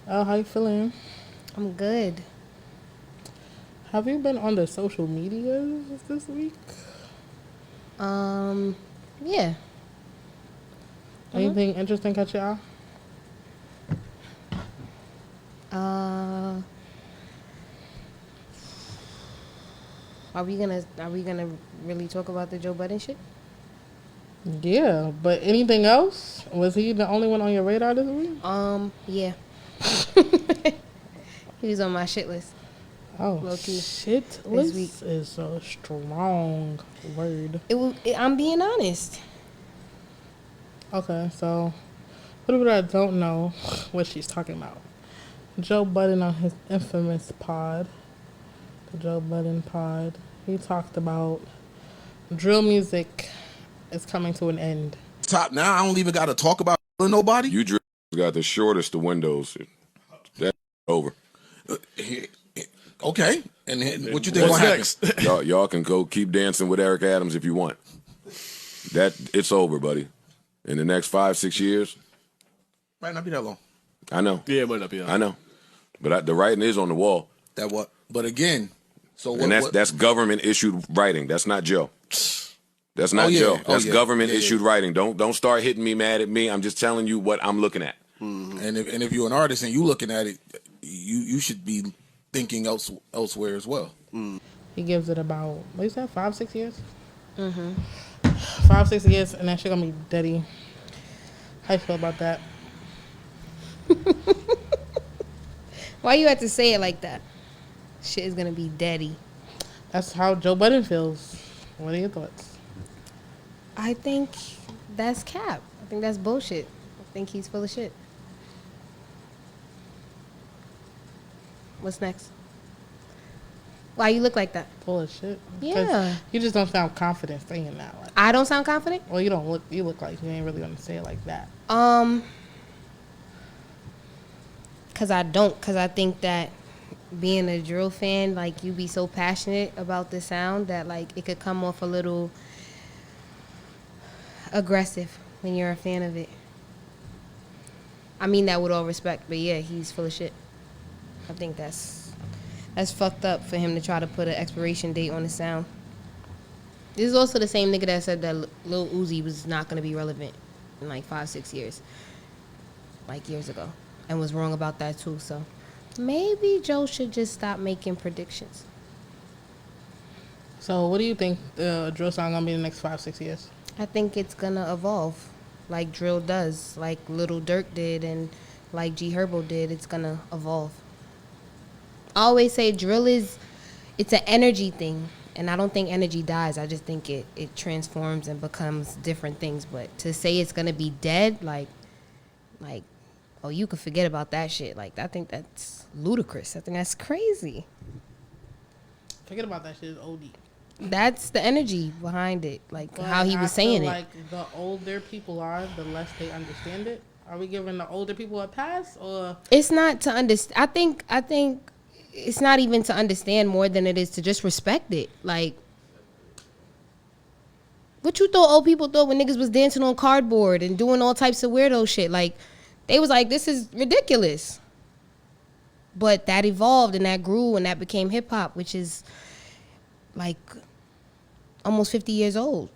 Oh, how you feeling? I'm good. Have you been on the social medias this week? Yeah. Anything interesting catch your eye? Are we gonna really talk about the Joe Budden shit? Yeah, but anything else? Was he the only one on your radar this week? Yeah. He was on my shit list. Oh, Low-key. shit list is a strong word. I'm being honest. Okay, so for people that don't know what she's talking about, Joe Budden on his infamous pod, the Joe Budden pod, he talked about drill music is coming to an end. Top now, I don't even got to talk about nobody. You drill got the shortest of windows. That's over. Okay, and what you think will happen? Y'all can go keep dancing with Eric Adams if you want. It's over, buddy. In the next 5-6 years, Might not be that long. I know. Yeah, it might not be. I know, but the writing is on the wall. That what? But again, so what? And that's government issued writing. That's not Joe. That's not Joe. That's government issued writing. Don't start hitting me mad at me. I'm just telling you what I'm looking at. Mm-hmm. And if you're an artist and you looking at it, you should be thinking elsewhere as well. Mm. He gives it about, what is that, 5-6 years? 5-6 years, and that shit gonna be deady. How you feel about that? Why you have to say it like that? Shit is gonna be deady. That's how Joe Budden feels. What are your thoughts? I think that's cap. I think that's bullshit. I think he's full of shit. What's next? Why you look like that? Full of shit. Yeah. You just don't sound confident saying that. Like, I don't sound confident? well, you don't look. You look like you ain't really gonna say it like that. Cause I think that being a drill fan, like, you be so passionate about the sound that, like, it could come off a little aggressive when you're a fan of it. I mean that with all respect, but yeah, he's full of shit. I think that's fucked up for him to try to put an expiration date on the sound. This is also the same nigga that said that Lil Uzi was not going to be relevant in like 5-6 years, like years ago, and was wrong about that too. So maybe Joe should just stop making predictions. So what do you think the drill sound gonna be in the next 5-6 years? I think it's gonna evolve, like drill does, like Lil Durk did, and like G Herbo did. It's gonna evolve. I always say drill it's an energy thing, and I don't think energy dies. I just think it transforms and becomes different things. But to say it's gonna be dead, like, oh, you can forget about that shit. Like, I think that's ludicrous. I think that's crazy. Forget about that shit. Is OD. That's the energy behind it, like But how he was saying it. Like, the older people are, the less they understand it. Are we giving the older people a pass, or It's not to understand. I think it's not even to understand more than it is to just respect it. Like, what you thought old people thought when niggas was dancing on cardboard and doing all types of weirdo shit? Like, they was like, this is ridiculous. But that evolved and that grew and that became hip hop, which is like almost 50 years old,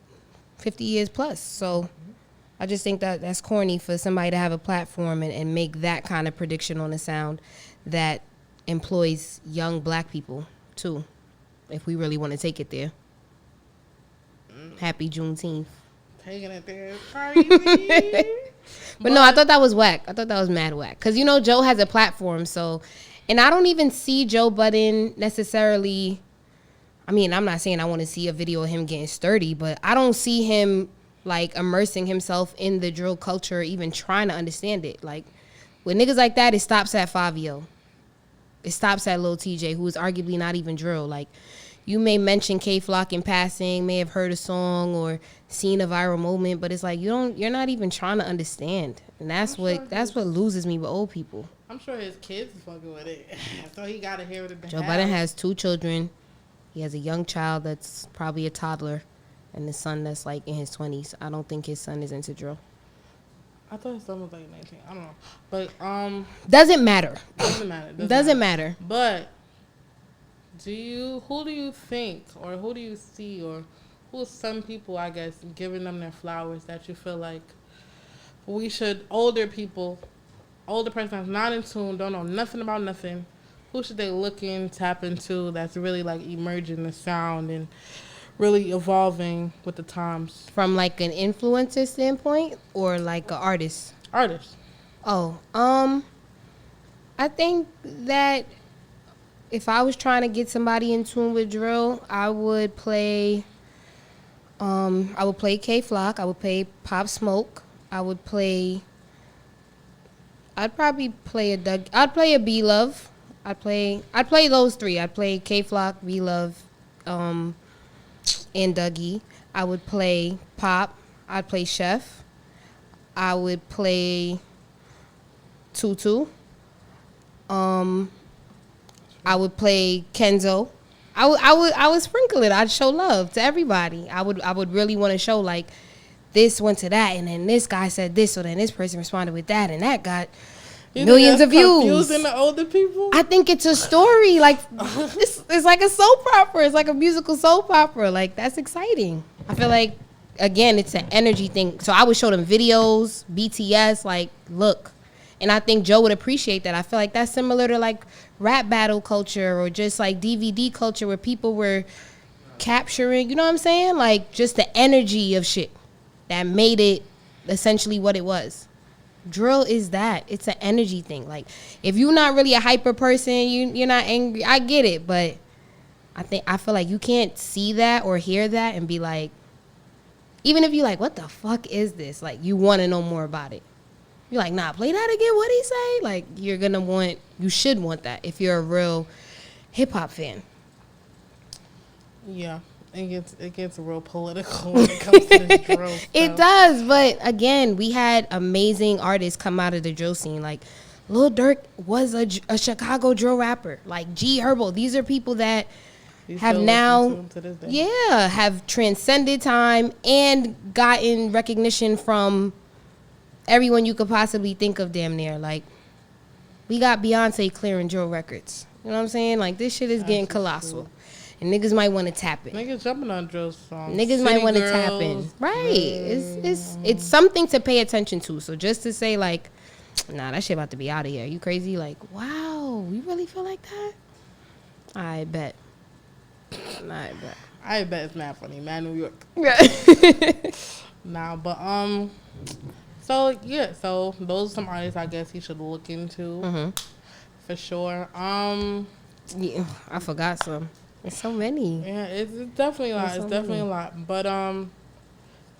50 years plus. So I just think that that's corny for somebody to have a platform and make that kind of prediction on the sound that employs young black people too, if we really want to take it there. Happy Juneteenth. taking it there is crazy? But no, I thought that was whack. I thought that was mad whack. Because, you know, Joe has a platform, so... And I don't even see Joe Budden necessarily... I mean, I'm not saying I want to see a video of him getting sturdy, but I don't see him, like, immersing himself in the drill culture, even trying to understand it. Like, with niggas like that, it stops at Fabio. It stops at Lil TJ, who is arguably not even drill. Like, you may mention K-Flock in passing, may have heard a song or seen a viral moment, but it's like you're not even trying to understand. And that's what loses me with old people. I'm sure his kids is fucking with it. So he gotta hear it at the Joe Budden has 2 children. He has a young child that's probably a toddler. and the son that's like in his 20s. I don't think his son is into drill. I thought his son was like 19. I don't know, but doesn't matter. Doesn't matter. But who do you think, or who do you see, or who's some people, I guess, giving them their flowers that you feel like we should, older person that's not in tune, don't know nothing about nothing, who should they look in, tap into, that's really like emerging the sound and really evolving with the times? From like an influencer standpoint or like an artist? Artist. Oh, I think that if I was trying to get somebody in tune with drill, I would play K Flock, I would play Pop Smoke, I'd probably play I'd play a B Love. I'd play those three. I'd play K Flock, B Love, and Dougie. I would play Pop. I'd play Chef. I would play Tutu. I would play Kenzo. I would sprinkle it. I'd show love to everybody. I would really want to show like this went to that, and then this guy said this, so then this person responded with that, and that got millions of views. Confusing the older people? I think it's a story. Like it's like a soap opera. It's like a musical soap opera. Like that's exciting. I feel like again, it's an energy thing. So I would show them videos, BTS, like look. And I think Joe would appreciate that. I feel like that's similar to like rap battle culture or just like DVD culture where people were capturing, you know what I'm saying? Like just the energy of shit that made it essentially what it was. Drill is that. It's an energy thing. Like if you're not really a hyper person, you're not angry. I get it, but I feel like you can't see that or hear that and be like, even if you're like, what the fuck is this? Like you want to know more about it. You're like, nah, play that again. What'd he say? Like, you should want that if you're a real hip hop fan. Yeah, it gets real political when it comes to this drill stuff. It does, but again, we had amazing artists come out of the drill scene. Like, Lil Durk was a Chicago drill rapper. Like, G Herbo. These are people that have now, have transcended time and gotten recognition from everyone you could possibly think of damn near. Like, we got Beyonce clearing drill records. You know what I'm saying? Like, this shit is getting colossal. Cool. And niggas might want to tap in. Niggas jumping on drill songs. Niggas might want to tap in. Right. It's something to pay attention to. So just to say, like, nah, that shit about to be out of here. You crazy? Like, wow, we really feel like that? I bet. I bet it's mad funny. Mad New York. Nah, but, so, yeah, so those are some artists I guess he should look into for sure. Yeah, I forgot some. There's so many. Yeah, it's definitely a lot. It's definitely a lot. But,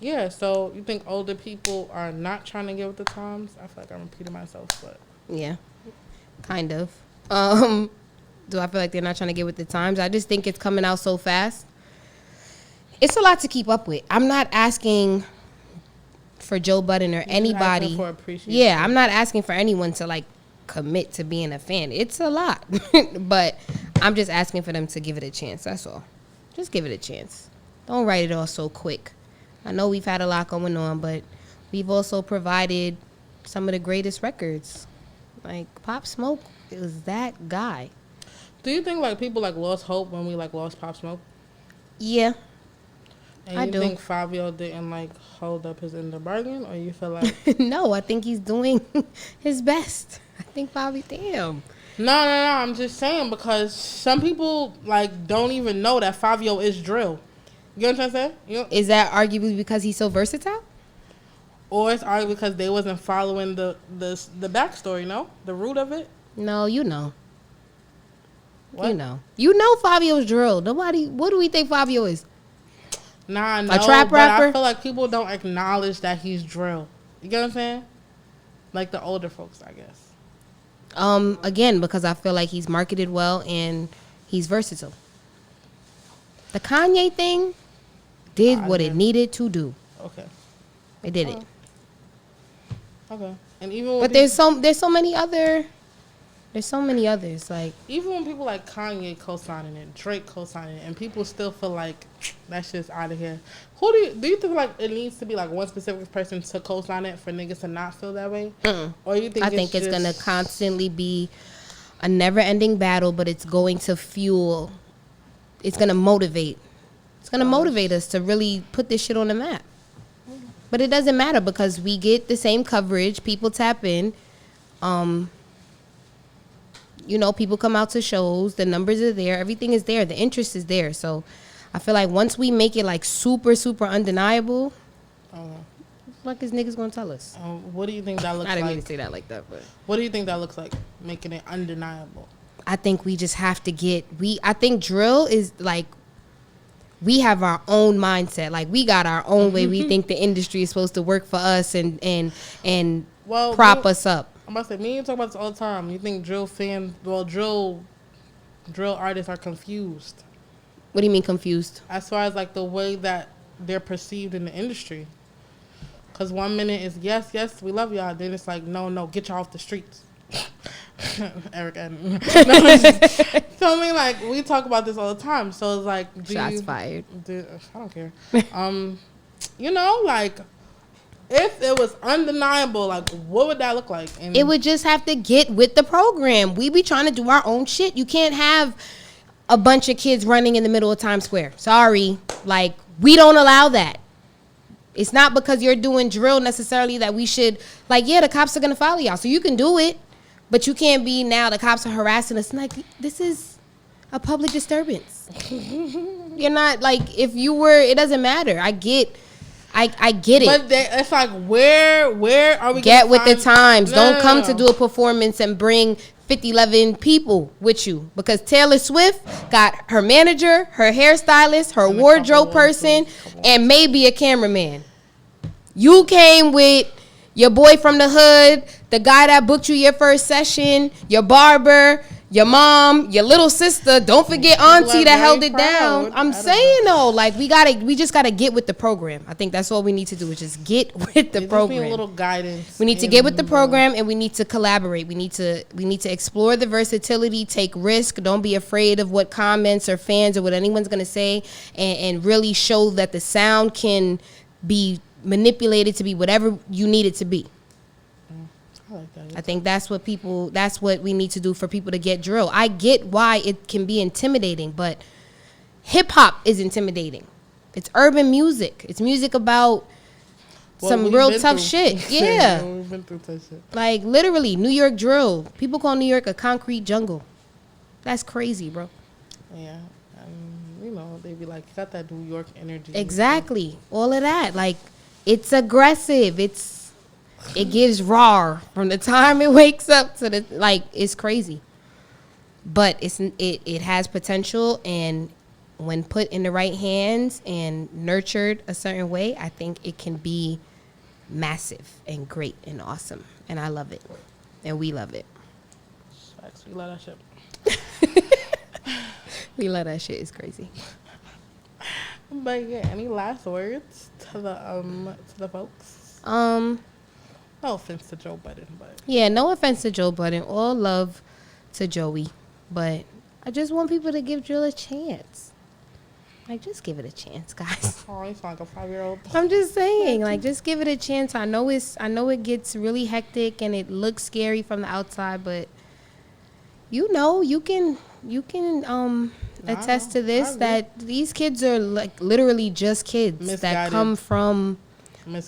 yeah, so you think older people are not trying to get with the times? I feel like I'm repeating myself, but. Yeah, kind of. Do I feel like they're not trying to get with the times? I just think it's coming out so fast. It's a lot to keep up with. I'm not asking for Joe Budden or anybody. Yeah, I'm not asking for anyone to like commit to being a fan. It's a lot. But I'm just asking for them to give it a chance. That's all. Just give it a chance. Don't write it all so quick. I know we've had a lot going on, but we've also provided some of the greatest records. Like Pop Smoke is that guy. Do you think like people like lost hope when we like lost Pop Smoke? Yeah. And you think Fabio didn't like hold up his end of the bargain, or you feel like no? I think he's doing his best. I think Fabio, damn. No. I'm just saying because some people like don't even know that Fabio is drill. You know what I'm saying? Is that arguably because he's so versatile, or it's arguably because they wasn't following the backstory? No, the root of it. No, you know. What? You know Fabio's drill. Nobody. What do we think Fabio is? Nah, no, a trap rapper? I feel like people don't acknowledge that he's drill. You get what I'm saying? Like the older folks, I guess. Again, because I feel like he's marketed well and he's versatile. The Kanye thing did what it needed to do. Okay. It did it. Okay. And even but there's so many other There's so many others. Like even when people like Kanye co-signing it, Drake co-signing it, and people still feel like that shit's out of here. Who do you think like it needs to be like one specific person to co-sign it for niggas to not feel that way? Or you think I think it's gonna constantly be a never-ending battle, but it's going to fuel. It's gonna motivate. It's gonna motivate us to really put this shit on the map. But it doesn't matter because we get the same coverage. People tap in. You know, people come out to shows. The numbers are there. Everything is there. The interest is there. So I feel like once we make it like super, super undeniable, what is niggas gonna tell us? What do you think that looks like? I didn't mean to say that like that, but what do you think that looks like? Making it undeniable. I think we just have to get. I think drill is like. We have our own mindset. Like we got our own way. We think the industry is supposed to work for us and prop us up. I'm about to say, me and you talk about this all the time. You think drill artists are confused? What do you mean confused? As far as like the way that they're perceived in the industry. Because 1 minute is yes, we love y'all. Then it's like, no, get y'all off the streets. Eric and so I mean, like we talk about this all the time. So it's like, shots fired. I don't care. You know, like if it was undeniable, like what would that look like? And it would just have to get with the program. We be trying to do our own shit. You can't have a bunch of kids running in the middle of Times Square. Sorry, like we don't allow that. It's not because you're doing drill necessarily that we should like. Yeah, the cops are gonna follow y'all, so you can do it. But you can't be now the cops are harassing us. Like, this is a public disturbance. You're not, like, if you were, it doesn't matter. I get it. But it's like, where are we get with the times. Don't come to do a performance and bring 11 people with you. Because Taylor Swift got her manager, her hairstylist, her wardrobe person, and maybe a cameraman. You came with your boy from the hood, the guy that booked you your first session, your barber, your mom, your little sister. Don't forget auntie that held it down. I'm saying though, like we just gotta get with the program. I think that's all we need to do is just get with the program. A little guidance. We need to get with the program and we need to collaborate. We need to explore the versatility, take risk. Don't be afraid of what comments or fans or what anyone's gonna say, and really show that the sound can be manipulated to be whatever you need it to be. I think that's what we need to do for people to get drill. I get why it can be intimidating, but hip hop is intimidating. It's urban music. It's music about some real tough shit. Yeah. We've been through tough shit. Like literally, New York drill. People call New York a concrete jungle. That's crazy, bro. Yeah. You know, they be like, you got that New York energy. Exactly. All of that. Like, it's aggressive. It gives raw from the time it wakes up to the, like, it's crazy. But it has potential, and when put in the right hands and nurtured a certain way, I think it can be massive and great and awesome. And I love it. And we love it. Facts. We love that shit. We love that shit. It's crazy. But yeah, any last words to the folks? No offense to Joe Budden, but yeah, no offense to Joe Budden. All love to Joey, but I just want people to give drill a chance. Like, just give it a chance, guys. Oh, you sound like a 5-year-old. I'm just saying, like, just give it a chance. I know it gets really hectic and it looks scary from the outside, but you know, you can attest to this, that these kids are like literally just kids that come from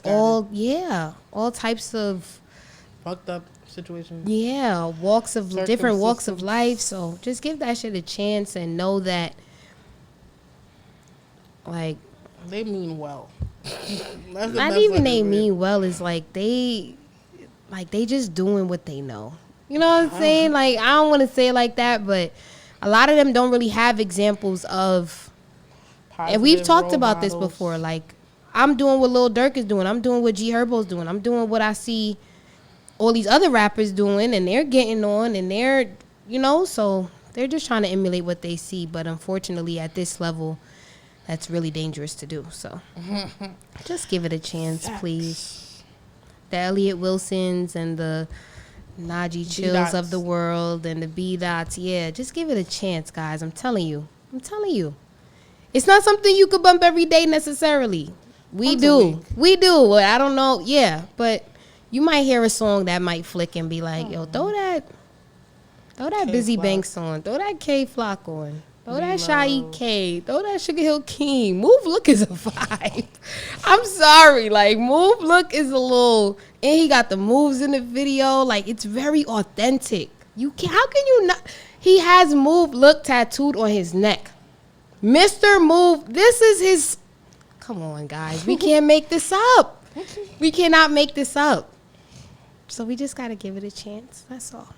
all types of fucked up situations. Yeah, different walks of life. So just give that shit a chance and know that, like, they mean well. Not even they mean well. Is like they just doing what they know. You know what I'm saying? Like, I don't want to say it like that, but a lot of them don't really have examples of. Positive, and we've talked about this before. Like, I'm doing what Lil Durk is doing. I'm doing what G Herbo's doing. I'm doing what I see all these other rappers doing, and they're getting on, and they're, you know, so they're just trying to emulate what they see. But unfortunately, at this level, that's really dangerous to do. So just give it a chance, please. The Elliott Wilsons and the Najee Chills of the world and the B-Dots. Yeah, just give it a chance, guys. I'm telling you. It's not something you could bump every day necessarily. We do. But I don't know. Yeah, but you might hear a song that might flick and be like, yo, throw that Busy Banks on. Throw that K-Flock on. Throw that Shy K. Throw that Sugar Hill King. Move Look is a vibe. I'm sorry. Like, Move Look is a little... And he got the moves in the video. Like, it's very authentic. How can you not... He has Move Look tattooed on his neck. Mr. Move. This is his... Come on, guys. We can't make this up. We cannot make this up. So we just got to give it a chance. That's all.